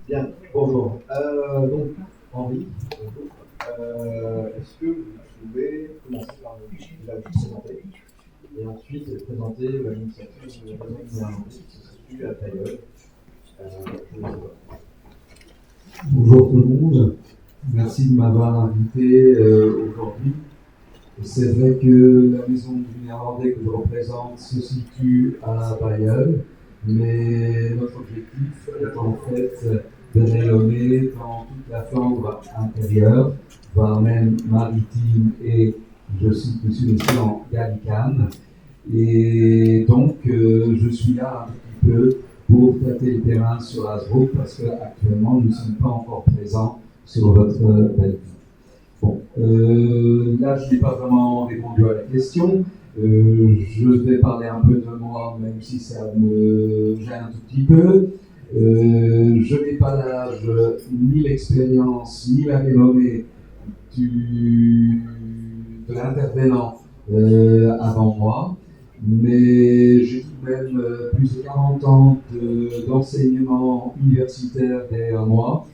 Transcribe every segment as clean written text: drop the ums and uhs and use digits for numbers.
Bien, bonjour. Donc, Henri, bonjour. Est-ce que vous pouvez commencer par déjà vous présenter et ensuite présenter l'initiative de la Maison du Néerlandais qui se situe à Tailleul. Je vous écoute. Bonjour tout le monde, merci de m'avoir invité aujourd'hui. C'est vrai que la maison du Néerlandais que je représente se situe à Bailleul, mais notre objectif est en fait de rayonner dans toute la Flandre intérieure, voire même maritime et, je cite M. Messiaen, gallicane. Et donc, je suis là un petit peu pour tâter le terrain sur Hasbrook parce qu'actuellement, nous ne sommes pas encore présents sur votre belle ville. Bon, là, je n'ai pas vraiment répondu à la question. Je vais parler un peu de moi, même si ça me gêne un tout petit peu. Je n'ai pas l'âge, ni l'expérience, ni la renommée de l'intervenant avant moi, mais j'ai tout de même plus de 40 ans d'enseignement universitaire derrière moi.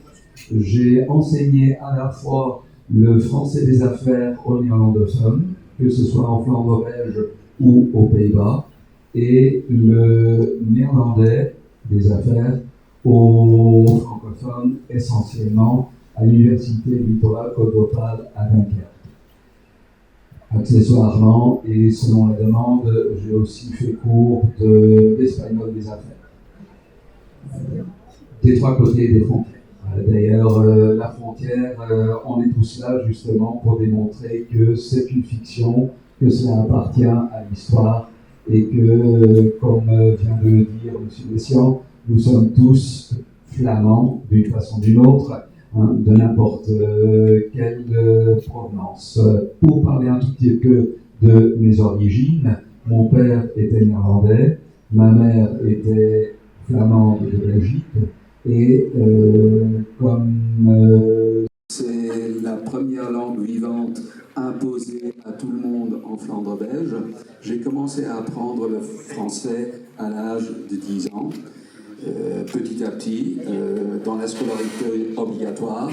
J'ai enseigné à la fois le français des affaires aux néerlandophones, que ce soit en Flandre belge ou aux Pays-Bas, et le néerlandais des affaires aux francophones, essentiellement à l'université littorale Côte d'Opale à Dunkerque. Accessoirement, et selon la demande, j'ai aussi fait cours d'espagnol des affaires, des trois côtés des frontières. D'ailleurs, la frontière, on est tous là justement pour démontrer que c'est une fiction, que cela appartient à l'histoire et que, comme vient de le dire M. Messiaen, nous sommes tous flamands d'une façon ou d'une autre, hein, de n'importe quelle provenance. Pour parler un tout petit peu de mes origines, mon père était néerlandais, ma mère était flamande de Belgique, et comme c'est la première langue vivante imposée à tout le monde en Flandre belge, j'ai commencé à apprendre le français à l'âge de 10 ans. Petit à petit, dans la scolarité obligatoire,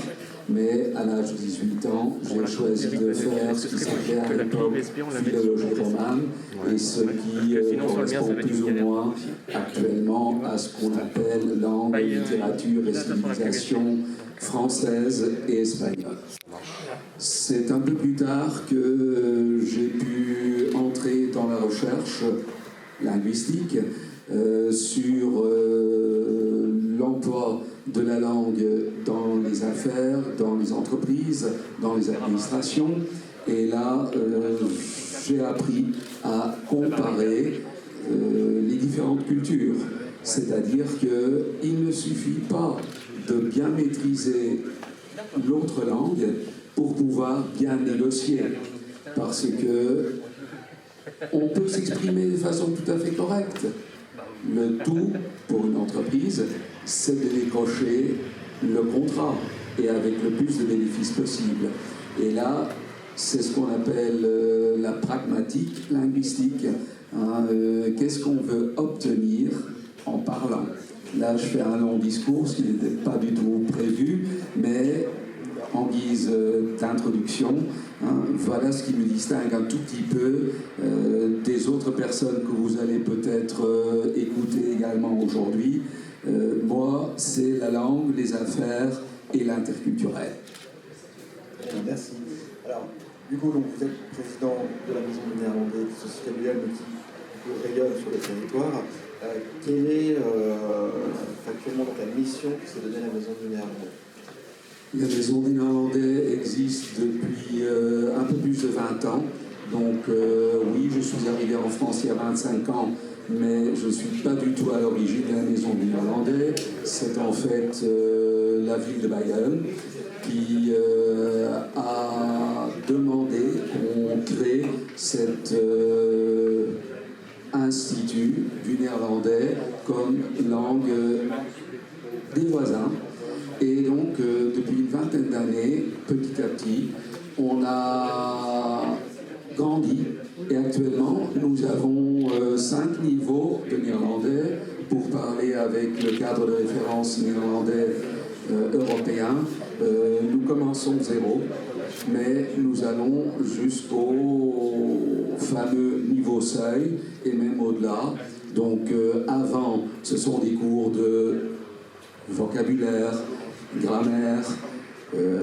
mais à l'âge de 18 ans, j'ai choisi de faire ce qui s'appelait à l'époque philologie romane, et ce qui correspond plus ou moins actuellement à ce qu'on appelle langue, littérature et civilisation française et espagnole. C'est un peu plus tard que j'ai pu entrer dans la recherche linguistique sur l'emploi de la langue dans les affaires, dans les entreprises, dans les administrations. Et là, j'ai appris à comparer les différentes cultures. C'est-à-dire qu'il ne suffit pas de bien maîtriser l'autre langue pour pouvoir bien négocier. Parce que on peut s'exprimer de façon tout à fait correcte. Le tout, pour une entreprise, c'est de décrocher le contrat et avec le plus de bénéfices possible. Et là, c'est ce qu'on appelle la pragmatique linguistique. Hein, qu'est-ce qu'on veut obtenir en parlant? Là, je fais un long discours, ce qui n'était pas du tout prévu, mais en guise d'introduction, hein, voilà ce qui me distingue un tout petit peu des autres personnes que vous allez peut-être écouter également aujourd'hui. Moi, c'est la langue, les affaires et l'interculturel. Merci. Alors, du coup, donc, vous êtes président de la Maison du Néerlandais de Société Mutuelle, mais qui rayonne sur le territoire. Quelle est actuellement donc, la mission que s'est donnée la Maison du Néerlandais? La Maison du Néerlandais existe depuis un peu plus de 20 ans. Donc oui, je suis arrivé en France il y a 25 ans, mais je ne suis pas du tout à l'origine de la Maison du Néerlandais. C'est en fait la ville de Bailleul qui a demandé qu'on crée cet institut du néerlandais comme langue des voisins. Et donc, depuis une vingtaine d'années, petit à petit, on a grandi. Et actuellement, nous avons 5 niveaux de néerlandais pour parler avec le cadre de référence néerlandais européen. Nous commençons de zéro, mais nous allons jusqu'au fameux niveau seuil et même au-delà. Donc avant, ce sont des cours de vocabulaire, grammaire,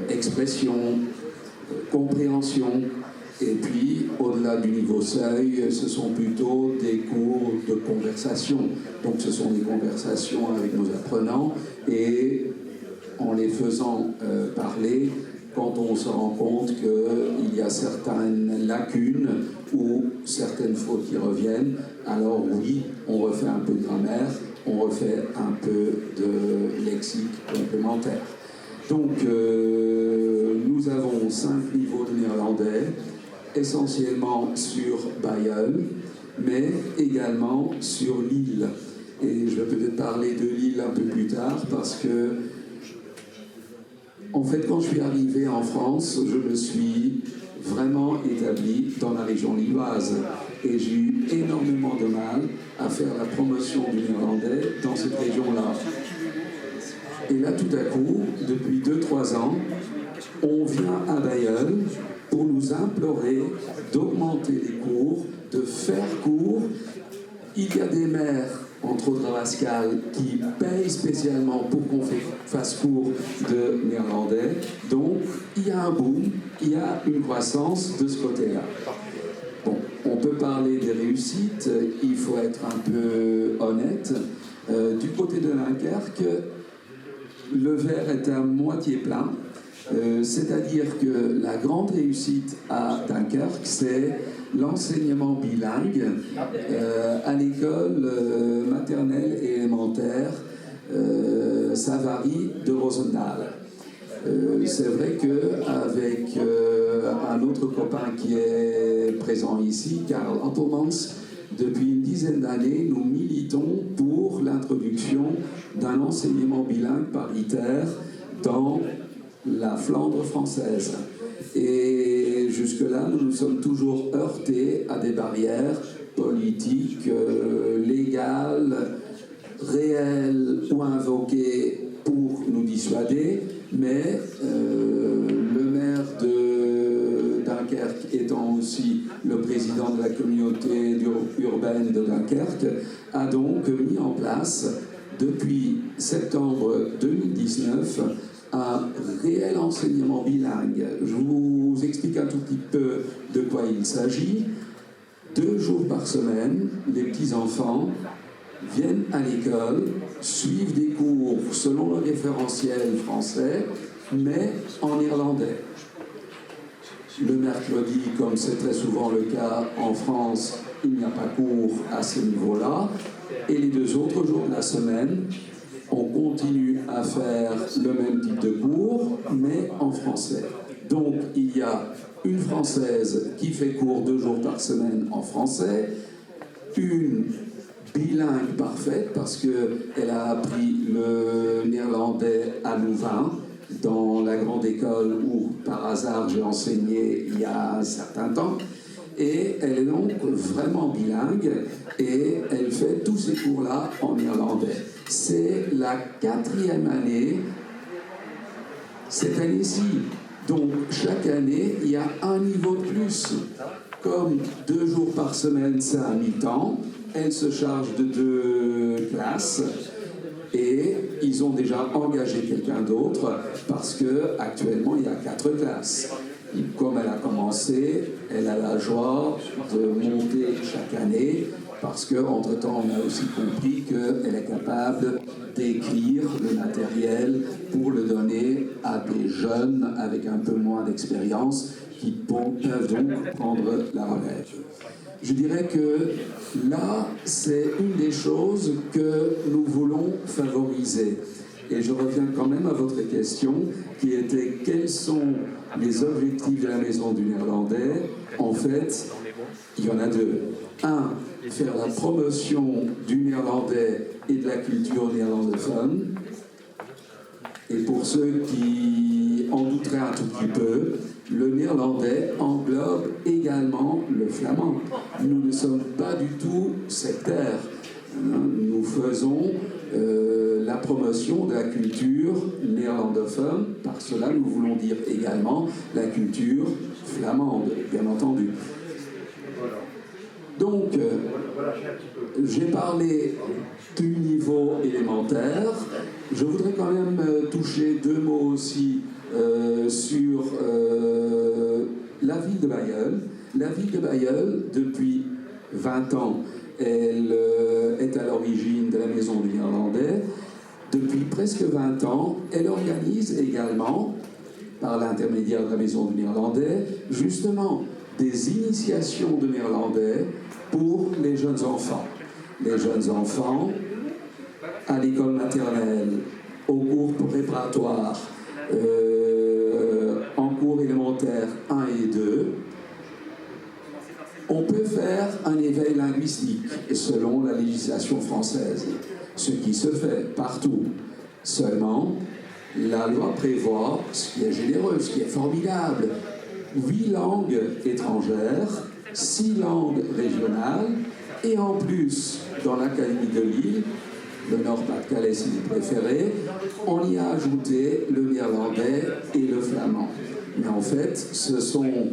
expression, compréhension. Et puis, au-delà du niveau seuil, ce sont plutôt des cours de conversation. Donc, ce sont des conversations avec nos apprenants et en les faisant parler, quand on se rend compte qu'il y a certaines lacunes ou certaines fautes qui reviennent, alors oui, on refait un peu de grammaire, on refait un peu de lexique complémentaire. Donc, nous avons 5 niveaux de néerlandais, essentiellement sur Bayonne, mais également sur Lille. Et je vais peut-être parler de Lille un peu plus tard, parce que, en fait, quand je suis arrivé en France, je me suis vraiment établi dans la région lilloise. Et j'ai eu énormément de mal à faire la promotion du néerlandais dans cette région-là. Et là, tout à coup, depuis 2-3 ans, on vient à Bayonne pour nous implorer d'augmenter les cours, de faire cours. Il y a des maires, entre autres à Pascal, qui payent spécialement pour qu'on fasse cours de néerlandais. Donc, il y a un boom, il y a une croissance de ce côté-là. Bon, on peut parler des réussites, il faut être un peu honnête. Du côté de Dunkerque, le verre est à moitié plein. C'est-à-dire que la grande réussite à Dunkerque, c'est l'enseignement bilingue à l'école maternelle et élémentaire Savary de Roosendaal. C'est vrai qu'avec un autre copain qui est présent ici, Karl Appelmans, depuis une dizaine d'années, nous militons pour l'introduction d'un enseignement bilingue paritaire dans la Flandre française. Et jusque-là, nous nous sommes toujours heurtés à des barrières politiques, légales, réelles ou invoquées pour nous dissuader, mais le maire de Dunkerque étant aussi le président de la communauté urbaine de Dunkerque, a donc mis en place, depuis septembre 2019, un réel enseignement bilingue. Je vous explique un tout petit peu de quoi il s'agit. 2 jours par semaine, les petits-enfants viennent à l'école, suivent des cours selon le référentiel français, mais en irlandais. Le mercredi, comme c'est très souvent le cas en France, il n'y a pas cours à ce niveau-là. Et les 2 autres jours de la semaine, on continue à faire le même type de cours, mais en français. Donc, il y a une Française qui fait cours 2 jours par semaine en français, une bilingue parfaite, parce qu'elle a appris le néerlandais à Louvain, dans la grande école où, par hasard, j'ai enseigné il y a un certain temps. Et elle est donc vraiment bilingue et elle fait tous ces cours-là en irlandais. C'est la 4e année cette année-ci. Donc chaque année, il y a un niveau de plus. Comme 2 jours par semaine, c'est à mi-temps, elle se charge de 2 classes. Et ils ont déjà engagé quelqu'un d'autre parce qu'actuellement, il y a 4 classes. Comme elle a commencé, elle a la joie de monter chaque année parce qu'entre-temps, on a aussi compris qu'elle est capable d'écrire le matériel pour le donner à des jeunes avec un peu moins d'expérience qui peuvent donc prendre la relève. Je dirais que là, c'est une des choses que nous voulons favoriser. Et je reviens quand même à votre question, qui était quels sont les objectifs de la Maison du Néerlandais. En fait, il y en a 2. 1, faire la promotion du néerlandais et de la culture néerlandophone. Et pour ceux qui en douteraient un tout petit peu, le néerlandais englobe également le flamand. Nous ne sommes pas du tout sectaires. Nous faisons la promotion de la culture néerlandophone. Par cela, nous voulons dire également la culture flamande, bien entendu. Donc, j'ai parlé du niveau élémentaire. Je voudrais quand même toucher 2 mots aussi sur la ville de Bailleul. La ville de Bailleul, depuis 20 ans, elle est à l'origine de la Maison du Néerlandais. Depuis presque 20 ans, elle organise également, par l'intermédiaire de la Maison du Néerlandais, justement des initiations de néerlandais pour les jeunes enfants. Les jeunes enfants, à l'école maternelle, au cours préparatoire, en cours élémentaire 1 et 2, on peut faire un éveil linguistique selon la législation française, ce qui se fait partout. Seulement, la loi prévoit, ce qui est généreux, ce qui est formidable, 8 langues étrangères, 6 langues régionales, et en plus, dans l'Académie de Lille, le Nord-Pas-de-Calais si vous préférez, on y a ajouté le néerlandais et le flamand. Mais en fait, ce sont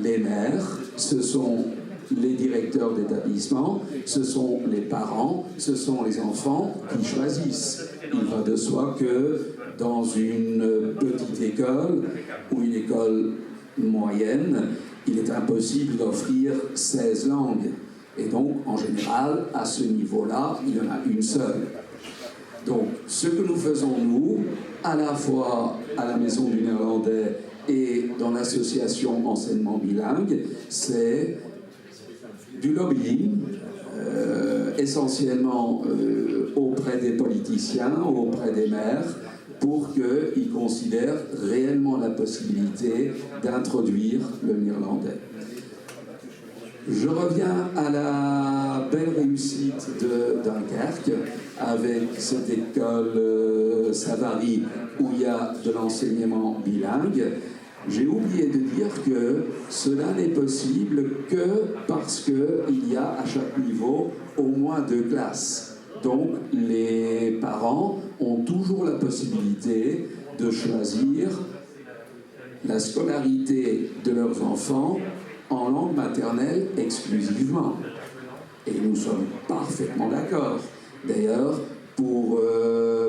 les maires, ce sont les directeurs d'établissement, ce sont les parents, ce sont les enfants qui choisissent. Il va de soi que dans une petite école ou une école moyenne, il est impossible d'offrir 16 langues. Et donc, en général, à ce niveau-là, il y en a une seule. Donc, ce que nous faisons, nous, à la fois à la Maison du Néerlandais et dans l'association enseignement bilingue, c'est du lobbying, essentiellement auprès des politiciens, auprès des maires, pour qu'ils considèrent réellement la possibilité d'introduire le néerlandais. Je reviens à la belle réussite de Dunkerque avec cette école Savary où il y a de l'enseignement bilingue. J'ai oublié de dire que cela n'est possible que parce qu'il y a à chaque niveau au moins 2 classes. Donc les parents ont toujours la possibilité de choisir la scolarité de leurs enfants en langue maternelle exclusivement. Et nous sommes parfaitement d'accord. D'ailleurs, pour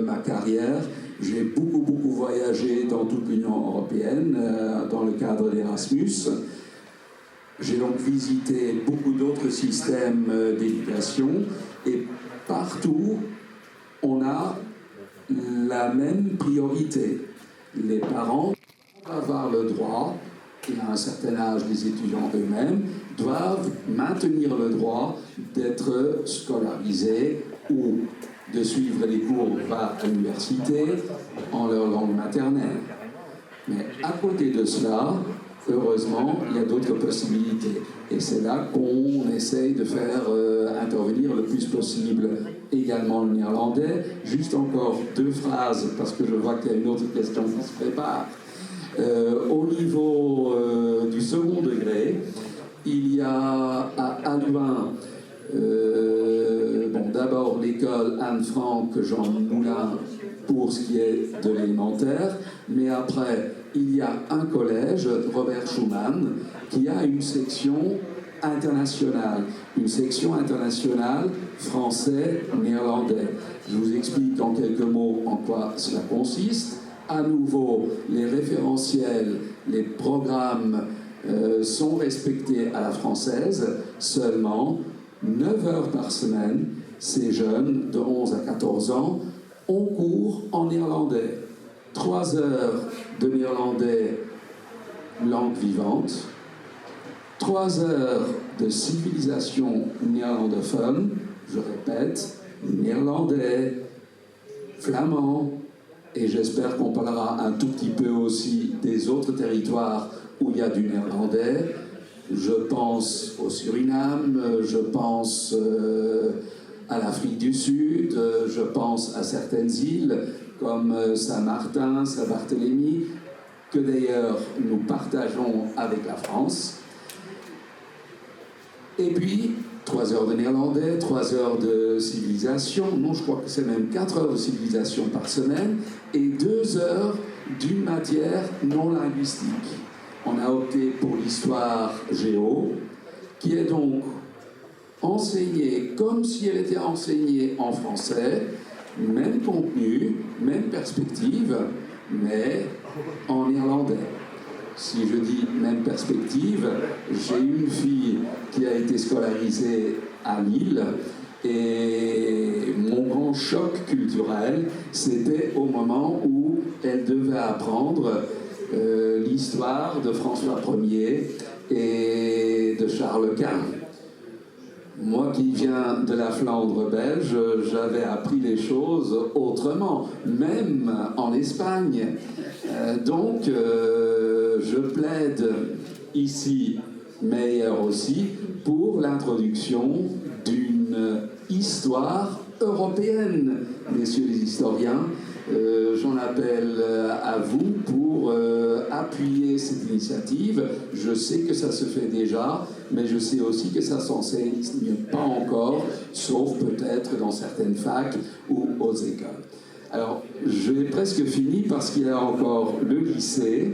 ma carrière, j'ai beaucoup voyagé dans toute l'Union européenne dans le cadre d'Erasmus. J'ai donc visité beaucoup d'autres systèmes d'éducation et partout, on a la même priorité. Les parents doivent avoir le droit, et à un certain âge, les étudiants eux-mêmes doivent maintenir le droit d'être scolarisés ou de suivre les cours à l'université en leur langue maternelle. Mais à côté de cela, heureusement, il y a d'autres possibilités. Et c'est là qu'on essaye de faire intervenir le plus possible également le néerlandais. Juste encore 2 phrases, parce que je vois qu'il y a une autre question qui se prépare. Au niveau du second degré, il y a à Alouin, d'abord l'école Anne-Franck Jean Moulin pour ce qui est de l'élémentaire, mais après il y a un collège, Robert Schumann, qui a une section internationale français-néerlandais. Je vous explique en quelques mots en quoi cela consiste. À nouveau, les référentiels, les programmes sont respectés à la française, seulement 9 heures par semaine, ces jeunes de 11 à 14 ans ont cours en néerlandais. 3 heures de néerlandais langue vivante, 3 heures de civilisation néerlandophone, je répète, néerlandais, flamand, et j'espère qu'on parlera un tout petit peu aussi des autres territoires où il y a du néerlandais. Je pense au Suriname, je pense à l'Afrique du Sud, je pense à certaines îles comme Saint-Martin, Saint-Barthélemy, que d'ailleurs nous partageons avec la France. Et puis, 3 heures de néerlandais, 3 heures de civilisation, non, je crois que c'est même 4 heures de civilisation par semaine, et 2 heures d'une matière non linguistique. On a opté pour l'histoire géo, qui est donc enseignée comme si elle était enseignée en français, même contenu, même perspective, mais en irlandais. Si je dis même perspective, j'ai une fille qui a été scolarisée à Lille et mon grand choc culturel, c'était au moment où elle devait apprendre l'histoire de François Ier et de Charles Quint. Moi qui viens de la Flandre belge, j'avais appris les choses autrement, même en Espagne. Donc, je plaide ici, mais ailleurs aussi, pour l'introduction d'une histoire européenne, messieurs les historiens. J'en appelle à vous pour appuyer cette initiative. Je sais que ça se fait déjà, mais je sais aussi que ça s'enseigne pas encore, sauf peut-être dans certaines facs ou aux écoles. Alors, j'ai presque fini parce qu'il y a encore le lycée.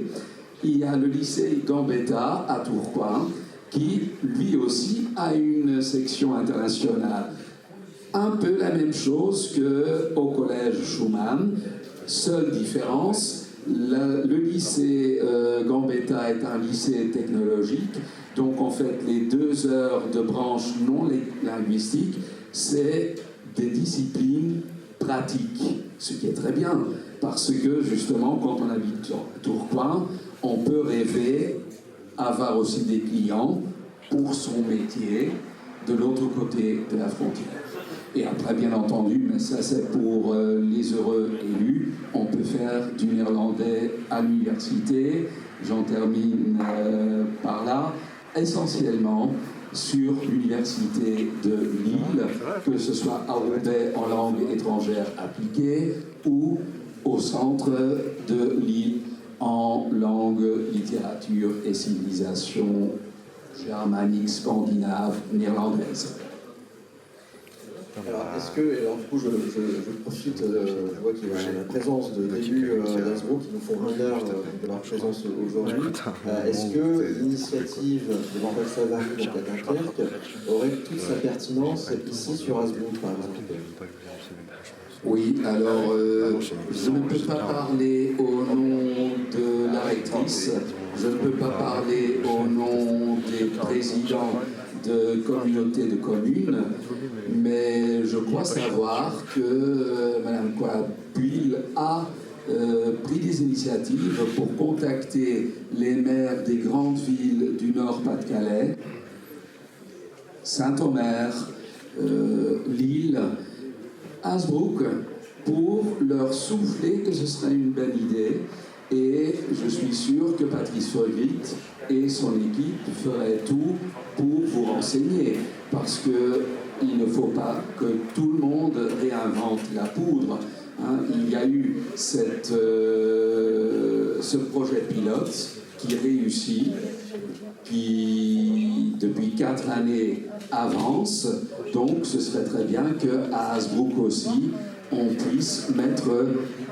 Il y a le lycée Gambetta à Tourcoing, qui lui aussi a une section internationale. Un peu la même chose qu'au collège Schumann. Seule différence, le lycée Gambetta est un lycée technologique, donc en fait les 2 heures de branche non linguistique, c'est des disciplines pratiques, ce qui est très bien, parce que justement quand on habite à Tourcoing, on peut rêver avoir aussi des clients pour son métier de l'autre côté de la frontière. Et après, bien entendu, mais ça c'est pour les heureux élus, on peut faire du néerlandais à l'université. J'en termine par là. Essentiellement sur l'université de Lille, que ce soit à Roubaix en langue étrangère appliquée ou au centre de Lille en langue, littérature et civilisation germanique, scandinave, néerlandaise. Alors, est-ce que, alors du coup, je profite, je vois qu'il y a la présence d'élus d'Innsbruck qui nous font l'honneur de leur présence aujourd'hui. Est-ce que l'initiative de Jean-Paul Savary, donc à Dunkerque, aurait toute sa pertinence ici sur Innsbruck, par exemple? Oui, alors je ne peux pas parler au nom de la rectrice, je ne peux pas parler au nom des présidents de communautés de communes, mais je crois savoir que Mme Coabuil a pris des initiatives pour contacter les maires des grandes villes du Nord-Pas-de-Calais, Saint-Omer, Lille, Innsbruck, pour leur souffler que ce serait une belle idée. Et je suis sûr que Patrice Folgrit et son équipe feraient tout pour vous renseigner, parce qu'il ne faut pas que tout le monde réinvente la poudre. Hein. Il y a eu ce projet pilote qui réussit, qui depuis 4 années avance, donc ce serait très bien qu'à Innsbruck aussi, on puisse mettre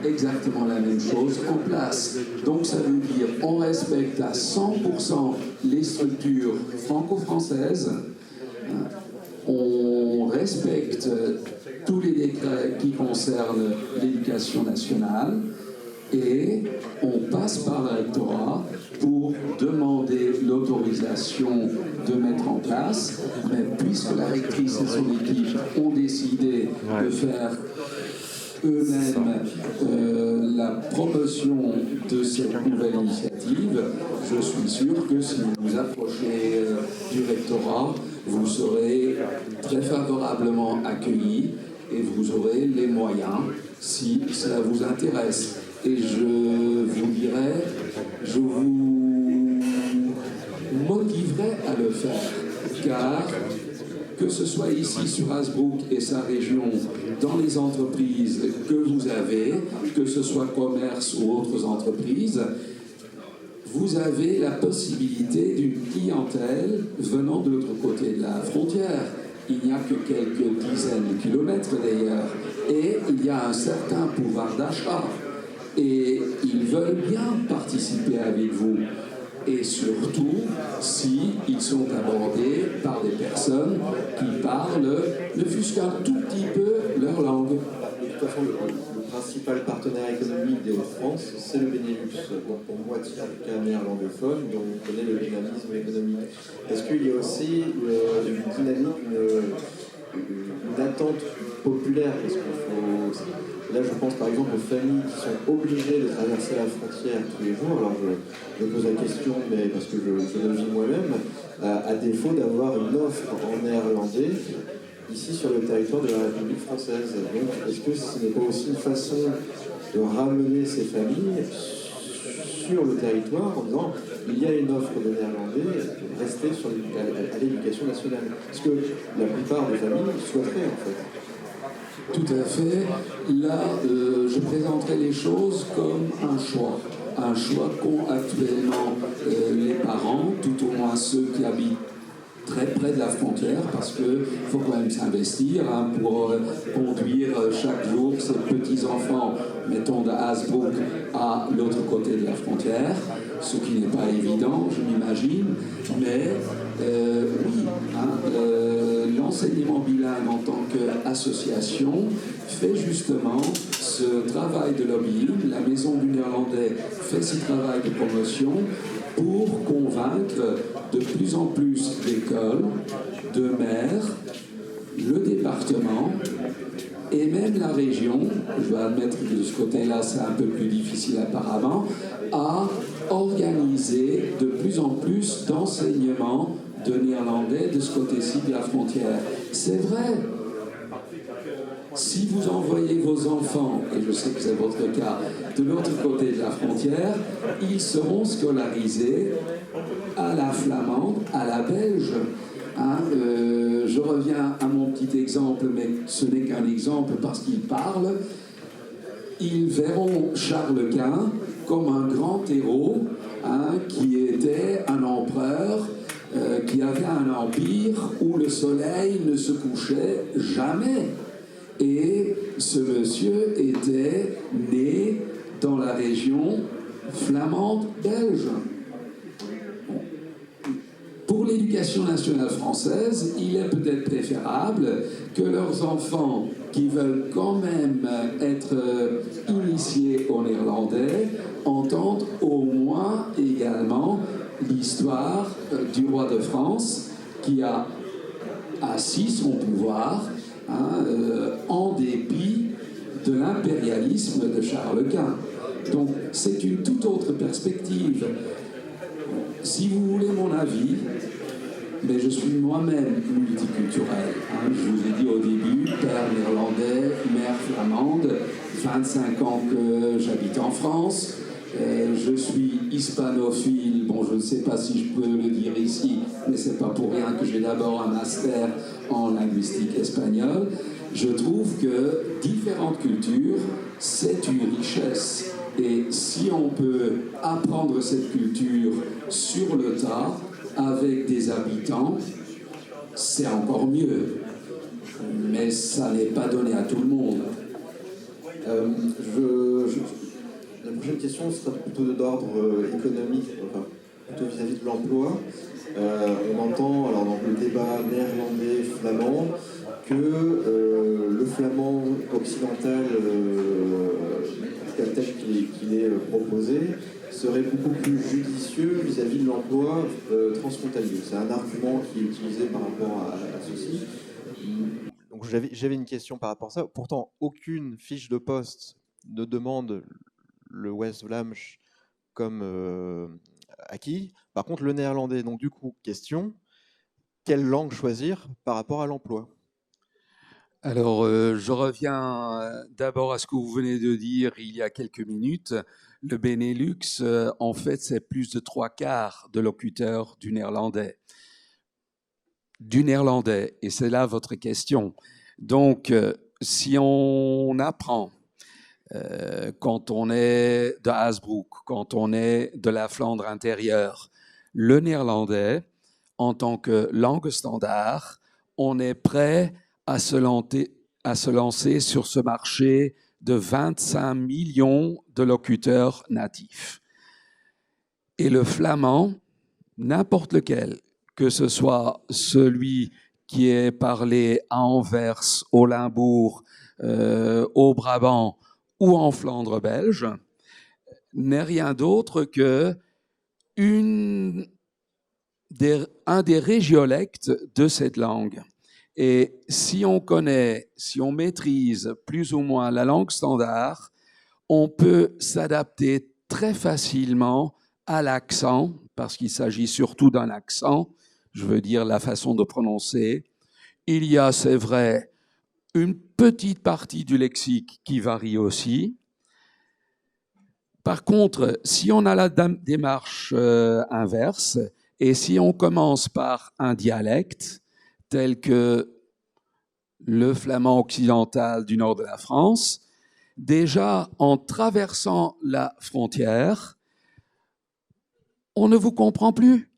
exactement la même chose en place. Donc ça veut dire on respecte à 100% les structures franco-françaises, on respecte tous les décrets qui concernent l'éducation nationale et on passe par le rectorat pour demander l'autorisation de mettre en place, mais puisque la rectrice et son équipe ont décidé de faire eux-mêmes la promotion de cette nouvelle initiative, je suis sûr que si vous vous approchez du rectorat, vous serez très favorablement accueillis et vous aurez les moyens si cela vous intéresse. Et je vous dirais, je vous motiverai à le faire, car que ce soit ici sur Innsbruck et sa région, dans les entreprises que vous avez, que ce soit commerce ou autres entreprises, vous avez la possibilité d'une clientèle venant de l'autre côté de la frontière. il n'y a que quelques dizaines de kilomètres d'ailleurs, et il y a un certain pouvoir d'achat. Et ils veulent bien participer avec vous. Et surtout, s'ils sont abordés par des personnes qui parlent, ne fût-ce qu'un tout petit peu leur langue. De toute façon, le principal partenaire économique des Hauts-de-France, c'est le Benelux, donc pour moitié en tout cas néerlandophone, dont on connaît le dynamisme économique. Est-ce qu'il y a aussi une dynamique, une attente populaire? Parce qu'il faut... Là, je pense par exemple aux familles qui sont obligées de traverser la frontière tous les jours. Alors, je pose la question, mais parce que je le vis moi-même, à défaut d'avoir une offre en néerlandais ici sur le territoire de la République française. Donc, est-ce que ce n'est pas aussi une façon de ramener ces familles sur le territoire en disant il y a une offre de néerlandais, restez à l'éducation nationale? Parce que la plupart des familles souhaiteraient en fait. Tout à fait. Là, je présenterai les choses comme un choix. Un choix qu'ont actuellement les parents, tout au moins ceux qui habitent très près de la frontière, parce qu'il faut quand même s'investir pour conduire chaque jour ces petits-enfants, mettons de Hazebrouck à l'autre côté de la frontière, ce qui n'est pas évident, je m'imagine, mais oui, l'enseignement bilingue en tant qu'association fait justement ce travail de lobbying. La Maison du Néerlandais fait ce travail de promotion pour convaincre de plus en plus d'écoles, de maires, le département et même la région, je dois admettre que de ce côté-là c'est un peu plus difficile apparemment, à organiser de plus en plus d'enseignements de néerlandais de ce côté-ci de la frontière. C'est vrai. Si vous envoyez vos enfants, et je sais que c'est votre cas, de l'autre côté de la frontière, ils seront scolarisés à la flamande, à la belge. Je reviens à mon petit exemple, mais ce n'est qu'un exemple parce qu'il parle. Ils verront Charles Quint comme un grand héros qui était un empereur, qui avait un empire où le soleil ne se couchait jamais. Et ce monsieur était né dans la région flamande belge. Pour l'éducation nationale française, il est peut-être préférable que leurs enfants qui veulent quand même être initiés au néerlandais entendent au moins également l'histoire du roi de France qui a assis son pouvoir en dépit de l'impérialisme de Charles Quint. Donc c'est une toute autre perspective. Si vous voulez mon avis, mais je suis moi-même multiculturel. Je vous ai dit au début, père néerlandais, mère flamande, 25 ans que j'habite en France. Je suis hispanophile, bon je ne sais pas si je peux le dire ici, mais c'est pas pour rien que j'ai d'abord un master en linguistique espagnole. Je trouve que différentes cultures, c'est une richesse. Et si on peut apprendre cette culture sur le tas, avec des habitants, c'est encore mieux. Mais ça n'est pas donné à tout le monde. La prochaine question sera plutôt d'ordre économique, enfin, plutôt vis-à-vis de l'emploi. On entend alors, dans le débat néerlandais-flamand que le flamand occidental, tel qu'il est proposé, serait beaucoup plus judicieux vis-à-vis de l'emploi transfrontalier. C'est un argument qui est utilisé par rapport à ceci. Donc j'avais une question par rapport à ça. Pourtant, aucune fiche de poste ne demande le West-Vlaamsch comme acquis. Par contre, le néerlandais. Donc du coup, question, quelle langue choisir par rapport à l'emploi? Alors, je reviens d'abord à ce que vous venez de dire il y a quelques minutes. Le Benelux, en fait, c'est plus de 3/4 de locuteurs du néerlandais. Et c'est là votre question. Donc, si on apprend, quand on est de Hazebrouck, quand on est de la Flandre intérieure, le néerlandais, en tant que langue standard, on est prêt à se lancer sur ce marché de 25 millions de locuteurs natifs. Et le flamand, n'importe lequel, que ce soit celui qui est parlé à Anvers, au Limbourg, au Brabant ou en Flandre belge, n'est rien d'autre que un des régiolectes de cette langue. Et si on connaît, si on maîtrise plus ou moins la langue standard, on peut s'adapter très facilement à l'accent, parce qu'il s'agit surtout d'un accent, je veux dire la façon de prononcer. Il y a, c'est vrai, une petite partie du lexique qui varie aussi. Par contre, si on a la démarche inverse, et si on commence par un dialecte, tel que le flamand occidental du nord de la France, déjà en traversant la frontière, on ne vous comprend plus.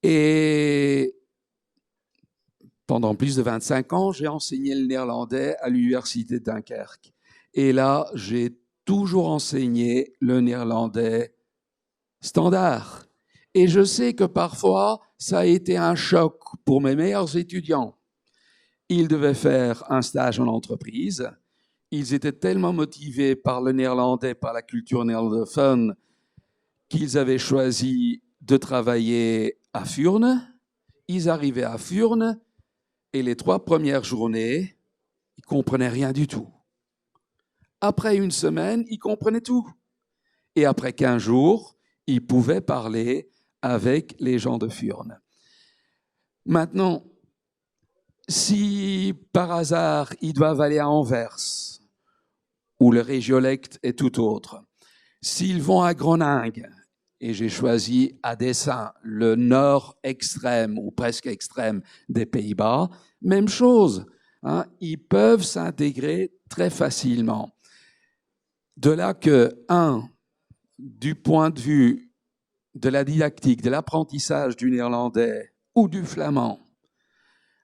Et pendant plus de 25 ans, j'ai enseigné le néerlandais à l'université de Dunkerque. Et là, j'ai toujours enseigné le néerlandais standard. Et je sais que parfois, ça a été un choc pour mes meilleurs étudiants. Ils devaient faire un stage en entreprise. Ils étaient tellement motivés par le néerlandais, par la culture néerlandophone, qu'ils avaient choisi de travailler à Furnes. Ils arrivaient à Furnes et les 3 premières journées, ils ne comprenaient rien du tout. Après une semaine, ils comprenaient tout. Et après 15 jours, ils pouvaient parler avec les gens de Furnes. Maintenant, si par hasard, ils doivent aller à Anvers, où le régiolecte est tout autre, s'ils vont à Groningue, et j'ai choisi à dessein le nord extrême ou presque extrême des Pays-Bas, même chose, hein, ils peuvent s'intégrer très facilement. De là que, du point de vue de la didactique, de l'apprentissage du néerlandais ou du flamand,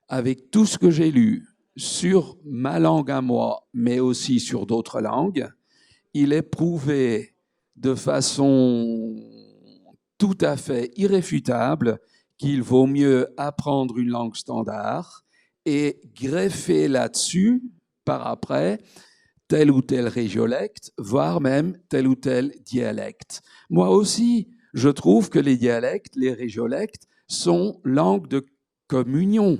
avec tout ce que j'ai lu sur ma langue à moi, mais aussi sur d'autres langues, il est prouvé de façon tout à fait irréfutable qu'il vaut mieux apprendre une langue standard et greffer là-dessus, par après, tel ou tel régiolecte, voire même tel ou tel dialecte. Moi aussi, je trouve que les dialectes, les régiolectes, sont langues de communion.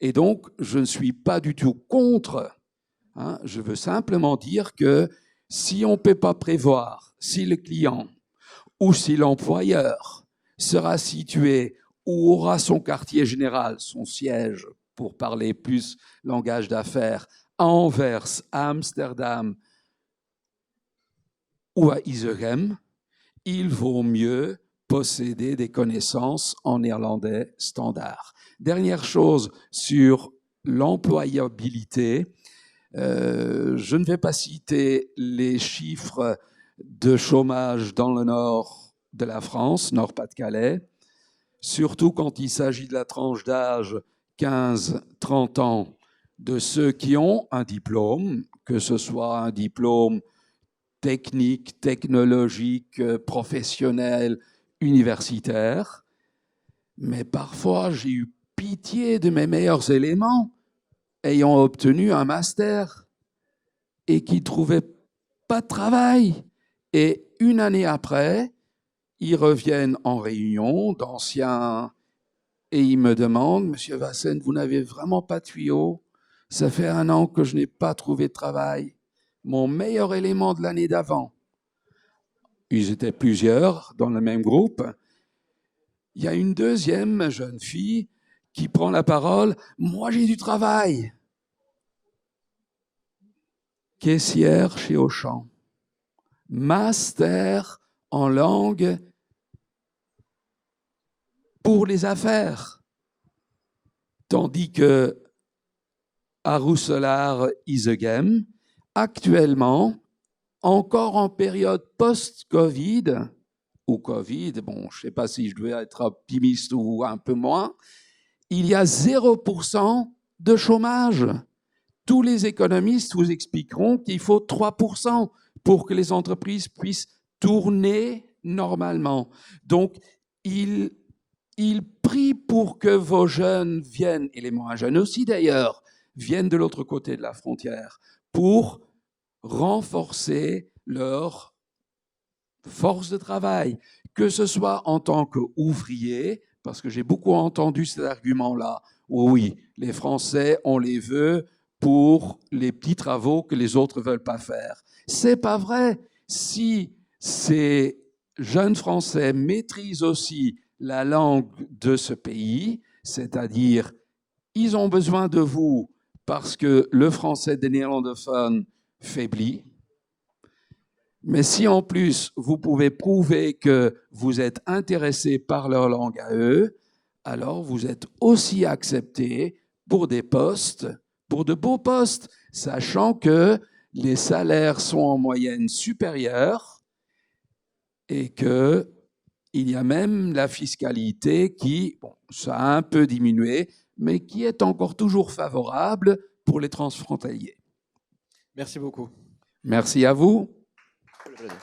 Et donc, je ne suis pas du tout contre. Hein, je veux simplement dire que si on ne peut pas prévoir si le client ou si l'employeur sera situé ou aura son quartier général, son siège, pour parler plus langage d'affaires, à Anvers, à Amsterdam ou à Isegem, il vaut mieux posséder des connaissances en néerlandais standard. Dernière chose sur l'employabilité, je ne vais pas citer les chiffres de chômage dans le nord de la France, Nord-Pas-de-Calais, surtout quand il s'agit de la tranche d'âge 15-30 ans, de ceux qui ont un diplôme, que ce soit un diplôme technique, technologique, professionnel, universitaire. Mais parfois, j'ai eu pitié de mes meilleurs éléments ayant obtenu un master et qui ne trouvaient pas de travail. Et une année après, ils reviennent en réunion d'anciens et ils me demandent « Monsieur Vassen, vous n'avez vraiment pas de tuyau? Ça fait 1 an que je n'ai pas trouvé de travail. Mon meilleur élément de l'année d'avant. » Ils étaient plusieurs dans le même groupe. Il y a une deuxième jeune fille qui prend la parole. « Moi, j'ai du travail. » Caissière chez Auchan. Master en langue pour les affaires. Tandis que à Roeselare-Isegem, actuellement, encore en période post-Covid, ou Covid, bon, je ne sais pas si je dois être optimiste ou un peu moins, il y a 0% de chômage. Tous les économistes vous expliqueront qu'il faut 3% pour que les entreprises puissent tourner normalement. Donc, il prie pour que vos jeunes viennent, et les moins jeunes aussi d'ailleurs, viennent de l'autre côté de la frontière pour renforcer leur force de travail, que ce soit en tant qu'ouvrier, parce que j'ai beaucoup entendu cet argument-là. Oui, les Français, on les veut pour les petits travaux que les autres ne veulent pas faire. C'est pas vrai. Si ces jeunes Français maîtrisent aussi la langue de ce pays, c'est-à-dire ils ont besoin de vous parce que le français des néerlandophones faiblit. Mais si en plus vous pouvez prouver que vous êtes intéressé par leur langue à eux, alors vous êtes aussi accepté pour des postes, pour de beaux postes, sachant que les salaires sont en moyenne supérieurs et qu'il y a même la fiscalité qui, bon, ça a un peu diminué, mais qui est encore toujours favorable pour les transfrontaliers. Merci beaucoup. Merci à vous. Le plaisir.